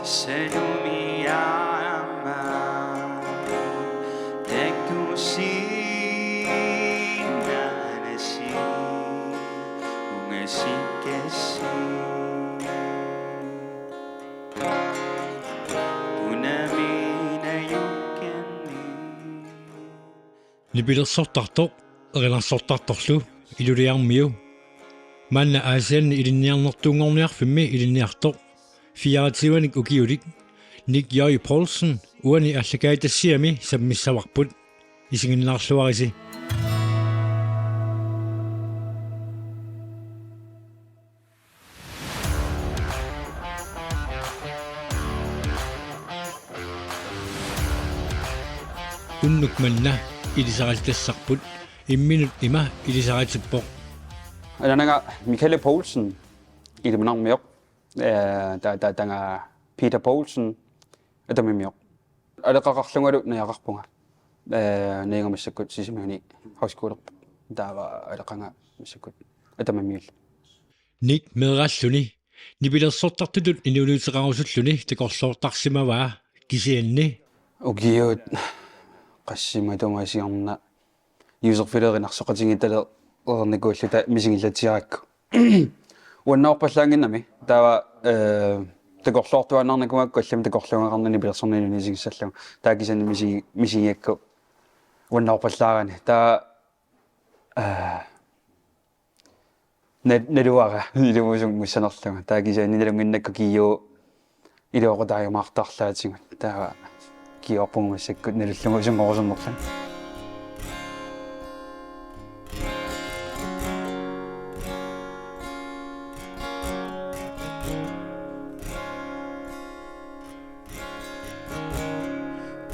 Selumiyama Tekusinanashi Ungashikeshi Unamina yukkenni Nipilersortartoq erilarsortartorlu iluliarmiu manna aasian ilinniarnertuungorniarfimmi ilinniartoq fiaratiuanik ukiulik Nick Jøy Poulsen uani allakaitassiami sammissavarput isinginnaarluarisi unnuk manna ilisaraltassarput imminut ima ilisaratippoq Ananga Michael Poulsen ilmanarmiok tanga Peter Poulsen atamimiok alaqaqarlungalu niaqarpunga niingamassakut sisimuni hauskoler taava alaqanga massakut atamimiul Nick meeralluni nipilersortartutut inuuluuteqarusulluni takorsoortarsimavaa kisianni ukiut qassimatumasiarna userfilerinarsoqatingitale ornikuulluta misingillatiarakku uannaorpallaanginnami taava takorluartuannarnakumakku allam takorluangarnani pilersorniluni isigissallugu taakisanni misigiakku uannaorpallaarani taa naluara ilumusung mussanerluga taakisanni nalunginnakku kiiu iluoqutaayumaartaarlaatigut taava kiorpungumassakku nalullugu usungorusummerlan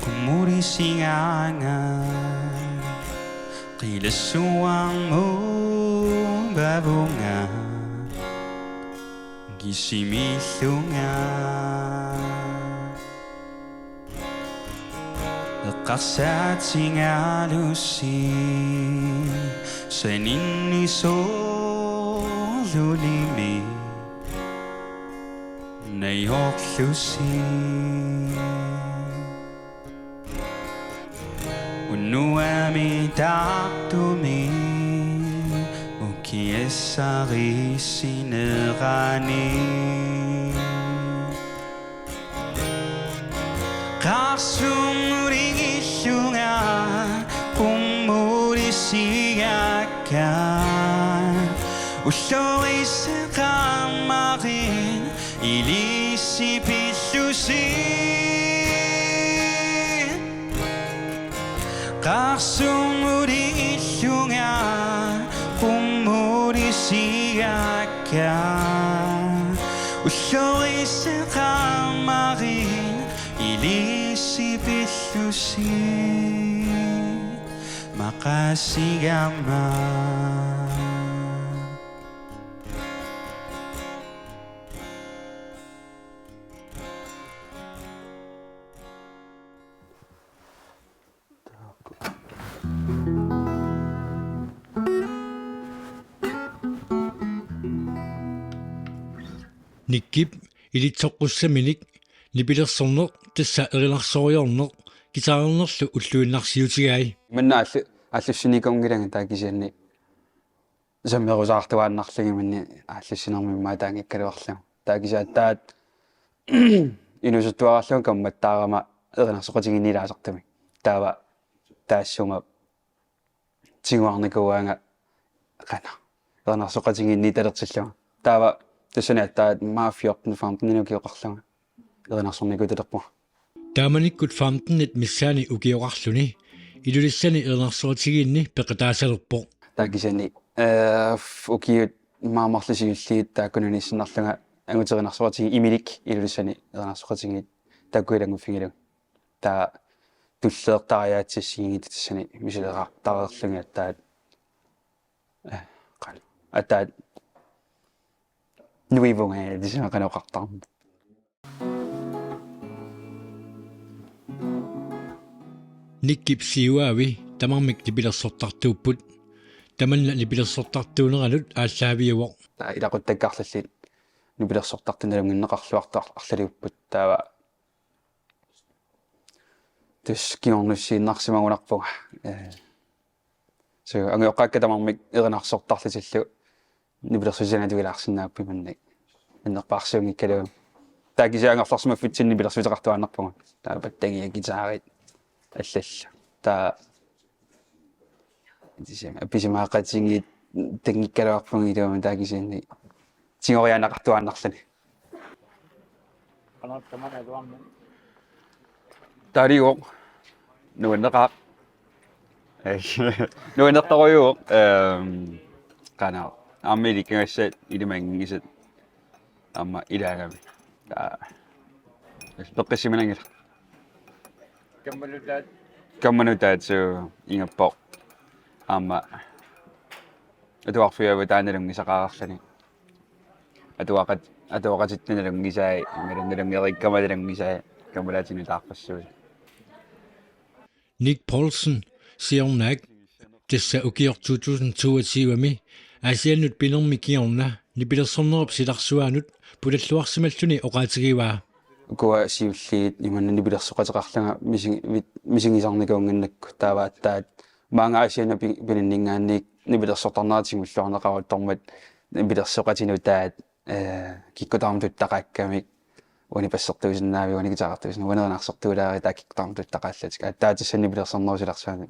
Kumurisingangan Qilasuang mo babunga Gisimilunga Leqarsat singalusin Saninni solulimi Nayoklusin Unuami taktumi Ukiessari sinerani Qarsumuringillunga Qummurisiyakkan Ullurisseqammarin Ilisipillusin Qarsumuringillunga Qummurisiyakkan Ullurisseqammarin Ilisipillusin Maqasigama Nikkip ilitsoqqussaminik nipilersorneq tassa erilarsoriorneq kitaanernerlu ulluinnarsiutigai manna аллуссиниконгиланга таакисианни саммерусаартуааннарлуги манни аллуссинермиммаа таангиккалуарлугу таакисааттаат инусуттуарарлугу камматтаарама эринарсоқатигиннилаасартами таава таассунга тигуарникуаанга қана эринарсоқатигинни талертиллуга таава тассаниаттаат мафиортн фамтнинукиоқарлуга эринарсорникуталерпу тааманиккут фамтнит миссаани укиоқарлуни илулиссани эринарсоқатигинни пеқатаасалерпоқ таакисани укиут маамарлисигуллиит тааккунунissиннарлуга ангутеринарсоқатиги имилик илулиссани эринарсоқатигит таккуилангуффигилу таа туллеэртариаатсиссигигит тассани мисилеқартареерлуги аттаат қал аттаат нуивунга дисинақанеқартарм никкип сиуаави тамармик липилерсортартууппут таманна липилерсортартуунералут ааллаавиуоқ илақуттаккарлаллит нипилерсортартунналунгиннеқарлуартар таава тус киорнуссииннарсимагунарпуга so ангиоққааккатамармик еринарсортарлутиллу нипилерсусианатугилаарсинааппиманник иннерпаарсунгиккалуун таакисаангарларсимаффит синнипилерсутеқартуаннарпуга таа паттагия гитаарит аллалла таа дисем аписимаақатсинги текниккалуарпунги туама таакисианни тигорианақартуаннарлани тарио нуэннеқаа нуэннертаруйуо канаа америкассат илимангисат амма илаагами таа пеққисиминангила камманутаат су ингаппо амма атуарфиава таанналунгисақарарлани атуақатитнаналунгисаа ималунналунгериккамалунгисаа камалаатинутаарпассуи Nick Poulsen siornaak tissa ukior 2022 asiannut pinermi kiorna nipilersornerup silarsuaanut pulalluarsimalluni oqaatigiwaa ukua siulliit imannanipilерсоқатеқарлага мисигисарникуунганнакку таавааттаат маангаасиана пининнингаанник нипилерсортарнаатигуллуарнеқарут тормат нипилерсоқатинутаат киккутаармтуттақааккамик унипассертуусиннаави уникитаартуусна унеринарсертуулаари тааккиктаармтуттақааллатик аттаатиссаннипилерсорнерусиларсаани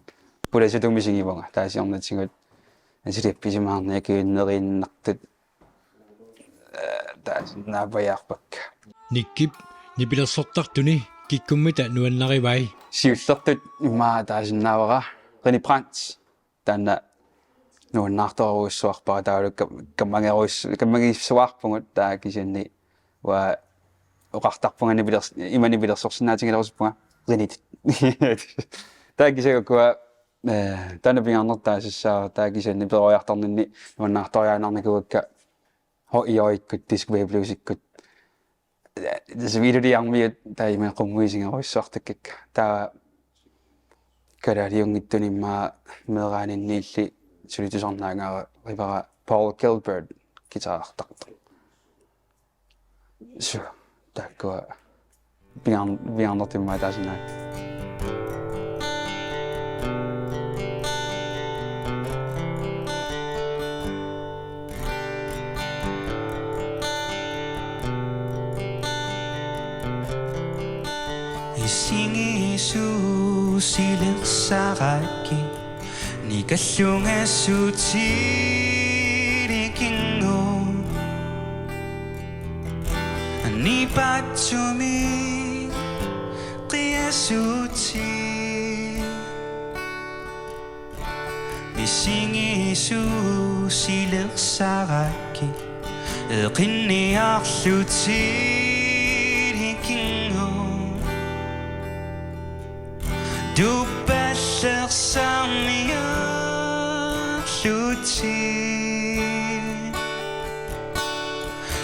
пуласутумисигивонга таасиорнатсигут асилипписимаарниакиуннерииннартут таасиннаапаяарпакка nikkip nipilersortartuni kikkummita nuannarivai сиуллертут имаа таасиннаавара ренипранц таанна нуаннаартаруссуарпара таалук каммагеруссуарпугут таакисианни ва оқартарпунгани билерс имани билерсорсинаатигалерусуппунга ренит таакисагакуа танапингаарнертаасиссаа таакисианни перориартарнинни нуаннаарториаанарникуакка хо иоиккут дисквейблусиккут дисвидиармиут таимаа қуммуисингеруссуартаккак таа карариунгиттуниммаа мераанинниилли сулитусорнаагаара рибара Paul Gilbert гитаартарта су таккуа биарнертиммаа таасинаа Isingisusilersaraki nikallungassutiirikingu nipatsumi qiyasuti Isingisusilersaraki eqinniarlutiirikingu Du bæsser samia sluti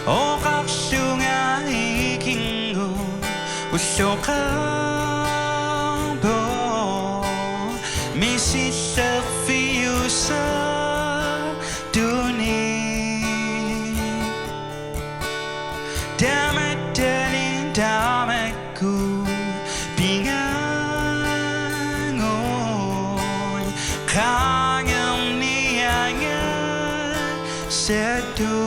Og raksunga ikingo Ushokabo Misilla fiusa Duni Damadalin damaku Binga Kangen nianga sedu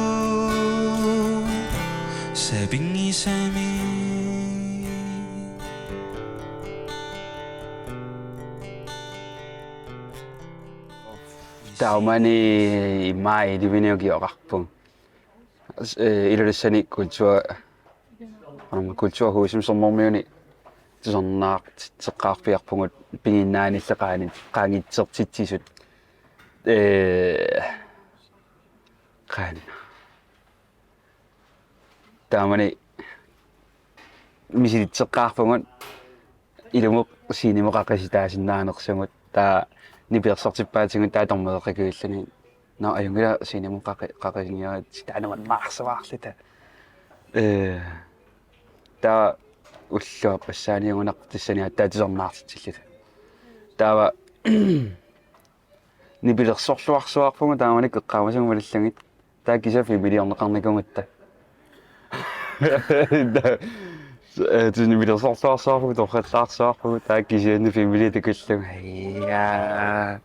sebingi sami таумани имаа дивинеогиоқарпун илулуссани культур хусимсэрнэрмиуни тусорнаарт теққарпиарпугут пигиннааниллеқаани qaangitsertitsisut qaan таамани мисилитсеққарпугут илумоқ синемоқаққаситаасиннаанерсугут таа нипиерсортиппаатингут таатормеэққакуиллани на аюнгила синемоқаққасиниаат ситаанаман маарсаваарлута таа уллуа пассааниугунартиссани аттаатисорнаартитсиллута таава нипилерсорлуарсуарпугу тааманик эққаамасугу малаллагит тааккисафи милиорнеқарникунгатта Toen we dat zag, we toch het laatst zag, daar kies je in de familie de kust. Ja.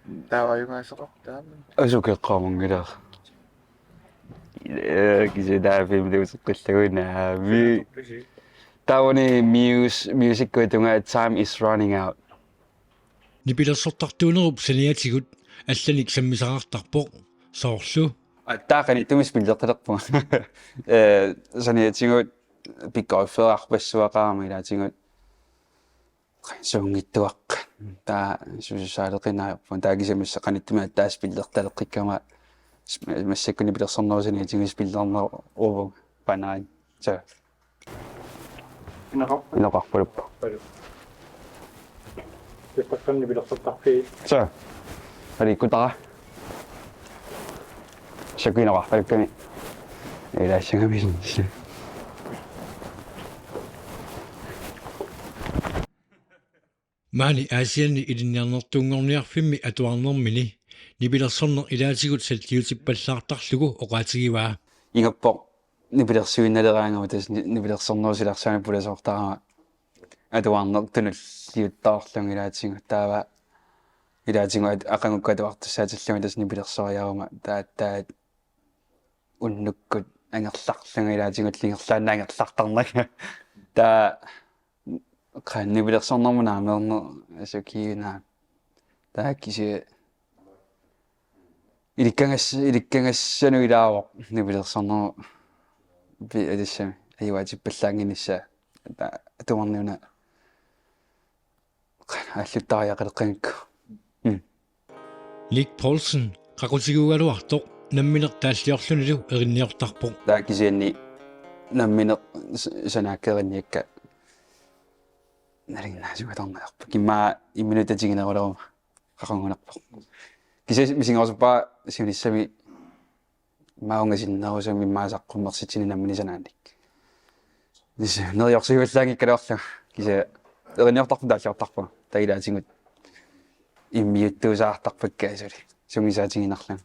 Daar waar jongens op daar. Dat is ook heel gewoon gedacht. Kies je daar film de kust. Nou, wie. Daar wanneer music doen, time is running out. Nipila sottartuunerup saniatigut алланик саммисақартарпоқ соорлу Daar kan ik toen spelen dat op. Zijn het zien pikkel veel afbeswaren, maar dat zien zo niet toch. Daar zou dat in van daar is het kan niet meer daar spelen dat ik kan maar zeker niet dat zonder zijn het zien spelen dan over bijna zo. Nog op. пакканни билэрсартарфи Zo. Maar ik daar. Zeker nog af, kan ik. Nee, dat is geen mis. маани аасианни илинниарнертунгорниарфимми атуарнэрмини нипилерсорнер илаатигут салтиутиппаллаартарлугу оqaатигиваа Ingepok ni bider suin na deranga matas ni bider sonno sila sana pula sortara atuan nok tunul liuttarlung ilaatingu taava ilaatingu aqangukka tuartussaatillumi tas ni bider soriaruma taat unnukkut angerlarlunga ilaatingu lingerlaanna angerlartarnak taa qan ni bider sonnormuna amerner asukiina taa kisi иликкангассану илаавоқ нибилерсорнеру би адиссами аюатиппаллаангинисса атуарниуна аллуттариақалеққангкку Lik Poulsen qaqutigugaluartoq намминер тааллиорлунилу эринниортарпоq таа кисианни наммине санааккеринниакка налиннаасугаторнеарпа киммаа имминутатигинерулерuma qaqangunarpoq кисас мисингорсуппаа сиуниссами маунgasиннерусами маасаққуммерситини намминисанааник нис нериорсигуллаангиккалуарлу киса эринниортарпу тааллиортарпу таилаатингут иммиуттуусаартарпаккаасули сумисаатингинарлу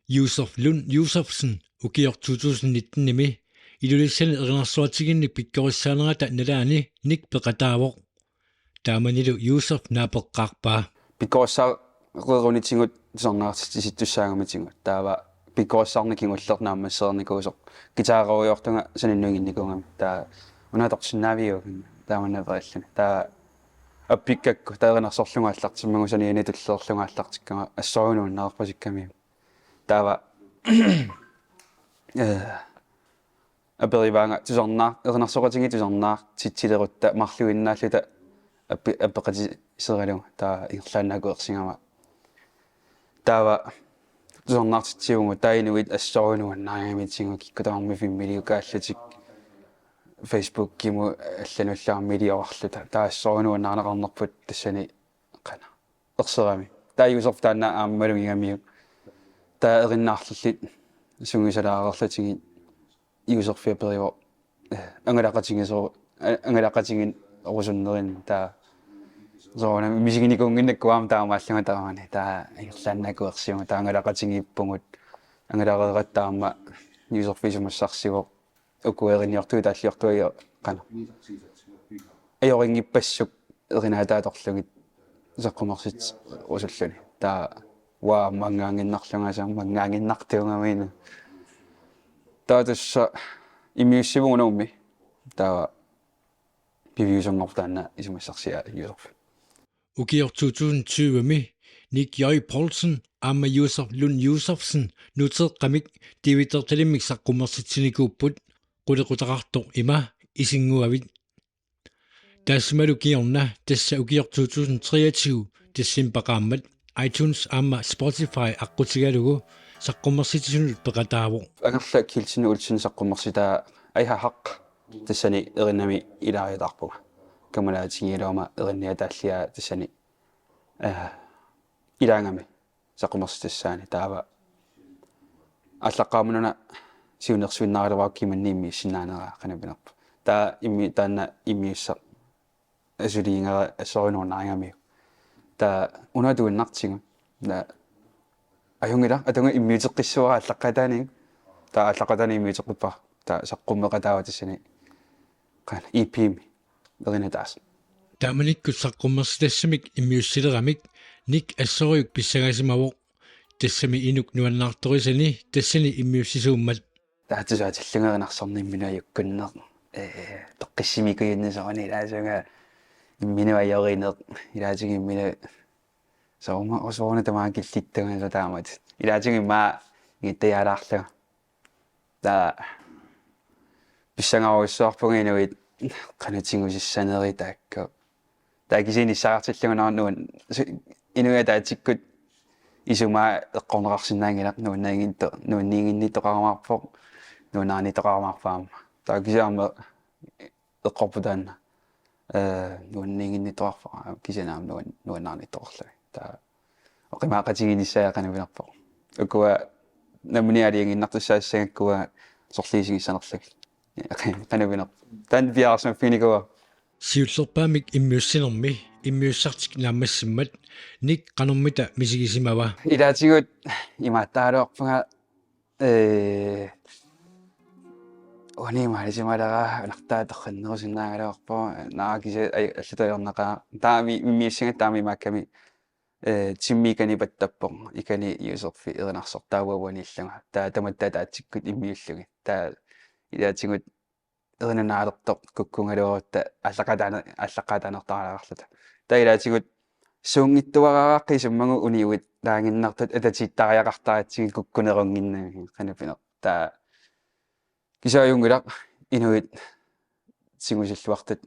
Yusuf Lund Yusufsen ukior 2019 nimi ilulissani erinarsuatiginni pikkorissaanерата налаани ник пеқатаавоқ тааманилу Yusuf наапеққарпаа пиккорсаа рерунитингут сорнаартиситуссаагаматингут таава пиккорсаарникингуллернаамассерникуусоқ гитааруйортунга саниннугинникунгами таа унаторсиннаавиу тааманнавериллани таа аппиккакку таеринарсорлунгааллартиммагусаниани туллерлунгааллартиккама ассоруунууннаарпасикками таава абериваанга тусорнаа эринарсоқатинги тусорнаа титсилерутта марлуиннааллута аппеқати сералунга таа ирлааннаагуерсингама таава тусорнаартитсиунгу таинуит ассоруунуаннаагамитсингу киккутаарми фиммилиукааллатик Facebook киму аллануллаармилиорлута таассоруунуаннаарнеқарнерпут тассани қана ерсерами тааюсорф таанна ааммалугигамиу таа эриннаарллит сунгисалаарерлатиги юусерфиапериво ангалақатингисоо ангалақатингин орусуннерин таа зоона мисигиникунгиннаккуаам таамааллунга таамани таа ирлааннакуерсиума таангалақатингиппугут ангалақерераттаама юусерфисумассарсиго укуэринниортуи тааллиортуи қана аёрингиппассук эринатааторлугит саққумерсит усуллуни таа ва мангаангиннарлунгаасаа мангаангиннартиунгамиина таатасса имиуссивугунуумми таа пивиусумнортаана исумассарсиа юусерф ukior 2020 mi Nik Jøj Poulsen amma Yusuf Lund Yusufsen nuteqqamik tivitertalimik saqqummersitsinikuupput qulequtarartoq ima isinguavit taasmalu kiorna tassa ukior 2023 tassimpaqaammat iTunes amma Spotify aqqutigalugu saqqummersitisunut peqataavoq анерла килсину улсин саққуммерситаа айхахақ тассани эриннами илаариатарпуга камалаатигилуама эринниатааллиа тассани илаангами саққумерситассаани таава аллаққаамунуна сиунерсуиннаарилуаккиманниимми синнаанераа қанапинерпа таа имми таанна иммиусса асулиингера ассоринуунаарингами таа унатуиннартигу на аюнгила атунга иммиутеққиссуара аллаққатааник таа аллаққатаани иммиутеққуппа та саққуммеқатааватиссани qana ipimi erinataas тааманикку саққуммерсилассамик иммиуссилерамик ник ассориук писсагасимавоқ тассами инук нуаннаарторисани тассани иммиуссисууммат таатсуаатиллунгеринарсорни минуаюккуннеқ тоққиссимикуйуннисорани илаасунга имминуайоринеқ илаасунги иммину соома осоорна тамаа киллиттугана таамат илаасунги маа иттаяалаарлуга та писсангаруиссуарпугинуит qanutiнгусиссанери таакка таакисини саартиллугунаарнуун инуга таатиккут исумаа эққорнеқарсинаангилақ нуунаагинто нуунниингиннитоқарамаарпоқ нуунаарнитоқарамаарфаама таакисаама эққорпутаанна нуунниингиннитоқарфаа кисанаам нуунаарнитоқарлуги таа оқимаақатигиниссаа қанавинарпоқ укуа намуниалиангиннартуссаассагаккуа сорлиисигиссанерлаг qanaviner tan viarsum finikuwa сиуллерпаамик иммиуссинерми иммиуссартик нааммассиммат ник канормита мисигисимава илаатигут имааттаалуарпунга онимаалисималера нартаатарриннерусиннаагалуарпо наакиса аллатаернақаа таами иммиуссинга таами маакками тиммикани паттаппор икани юсерфи эринарсортаауавани иллага таа таматтаа таатсиккут иммиуллуги таа илаатигут эринанаарертоқ куккунгалуорутта аллақатаанертаралаарлута таилаатигут суунгиттуарааққи суммагу униуит таангиннартут ататиттариақартаратсиги куккунерунгиннами канапинер таа кисааюнгилақ инуит сигусиллуартат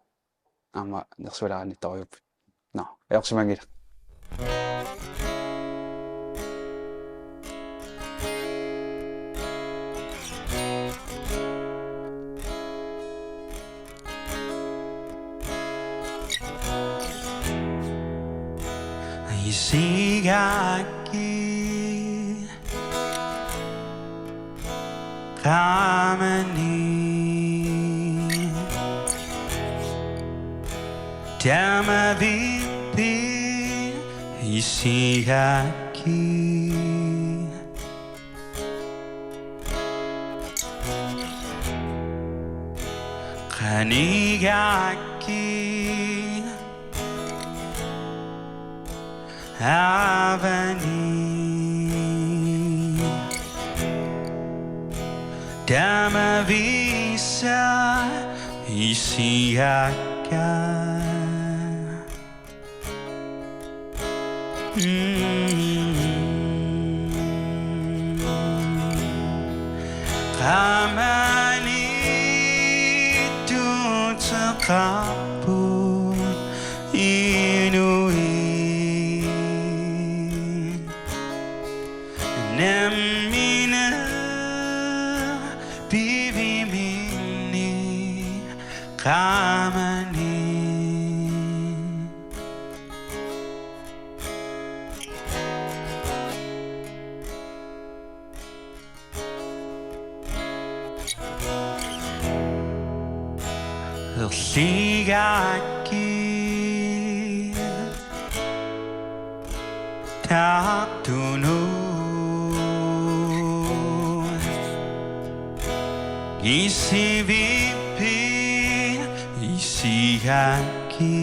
аама нерсулаараннитторюппут но яорсумангила Isigaki Kamani Tamavipi Isigaki Kanigaki Avani Damavisa Isiaka Kamani Tutakapu Inui Nemina Bivimini Kamani Ligaki Tatunu Isivipi Isihaki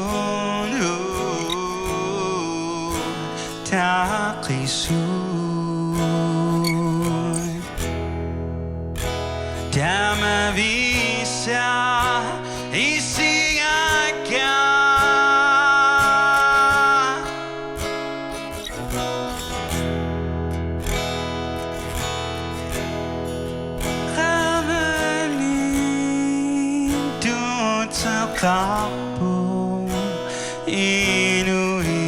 Nagpilsunu Taqisun Damavisa Isihaka Kapu Inui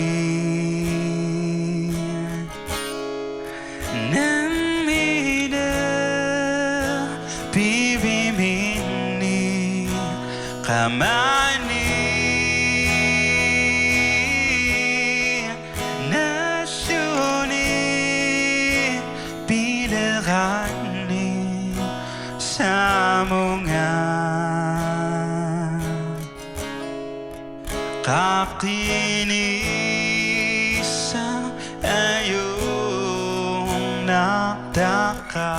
isang ayong nakdaka.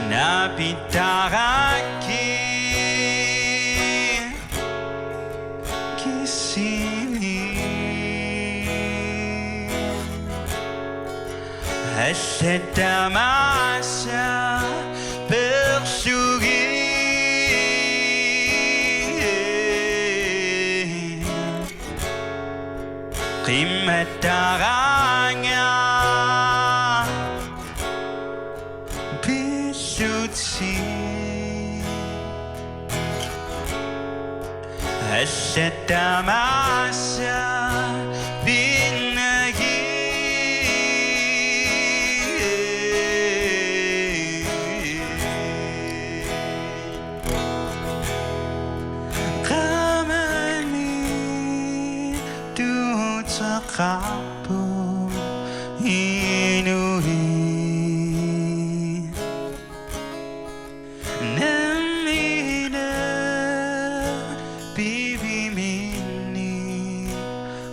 Napitaraki kisini Hasadamasa bersugi Kimataranga Bisuti Hasadamasa binagi Kamani duta kapo inuhi Namina bibi mini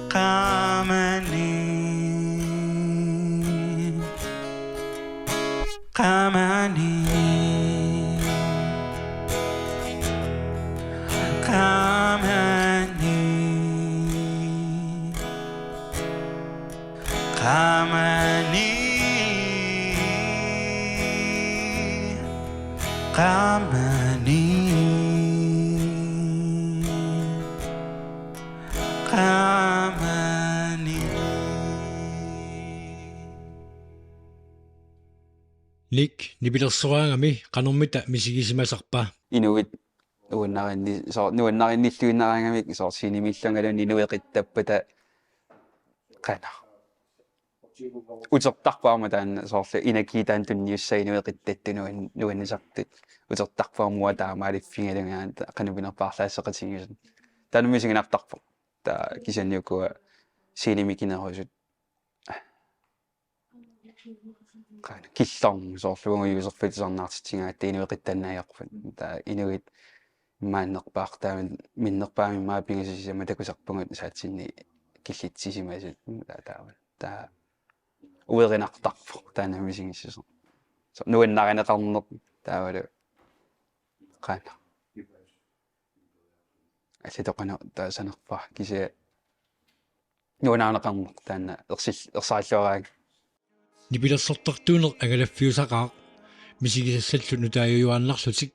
kamani kamani kamani kamani kamani kamani Nick nipilersoraangami qanormita misigisimasarpa Inuit nuannarinniluinnarangamik so sinimillungalun inueqittappata qana utertarpaarma taanna soorlu inakiitaan tunniussa inueqittattunuan nuannisartut utertarpaarmua taamaaliffingalungaan qanupinerpaarlaassaqatigisun taanumisiginartarpu taa kisanniukua sinimikinerusut qana killormu soorluungu userfitisarnaartitsingaat inueqittannaajorfut taa inuit maannerpaartaamin minnerpaami maapingasisama takusarpungut saatsinni killitsisimasut taa uerinartarpu taanamisigissuso so nuannarineqarnerp taavalu qana allatoqana taasanerpa kisia nuanaaneqarnerp taanna ersaalluaraak nipilersortartuuner angalaffiusaqaaq misigisassallu nutaayujuaannarlutik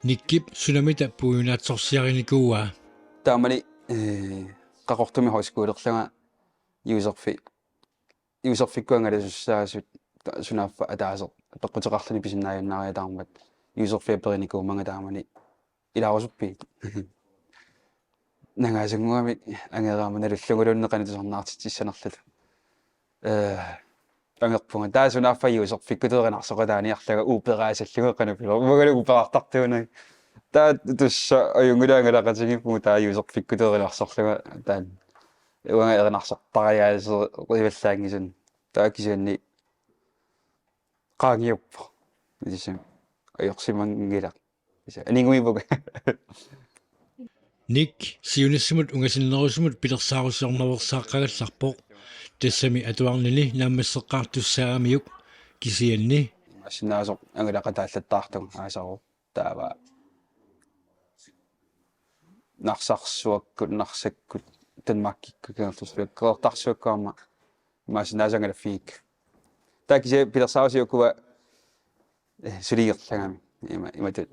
nikkip sunamita puunaatsorsiarinikuuaa taamani qaqortumi hoiskuulerlanga userfikkuangalasussaasut sunaaffa ataaseq peqqutеqarluni pisinnaajunnaariataarmat userfiaperinikuumanga taamani ilaarusuppiit nangaasanguamik angeraamana lullungulunneqanitusarnaartitsissanerlulu angerpunga taasunaaffa userfikkuteerinarsoqataaniarlaga uuperaasallungeqqanupilo umaгаlu uuperaartartuuna taa tussa ajungulaangalaqatigippugu taa userfikkuteerinarsorluga taan uanga erinarsortariaaso qivallaangisun taa kisianni qaangiuppo isam ajorsimangilaq isa aninguivuga Nick siunissimut ungasinnerusumut pilersaarusiornaversaaqagallarpoq тассами атуарнини нааммассеққартуссаамиук кисианни ассинааso ангулақатааллаттаартуг аасару таава нарсарсуаккут нарсаккут танмаккикку кеэртусвиаккеэртарсуаккаама маасинаасангалаффиик такисе пилерсаарусиуккува сулигерллагами иматут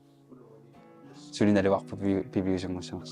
сулиналуарпу пивиусунгуссамас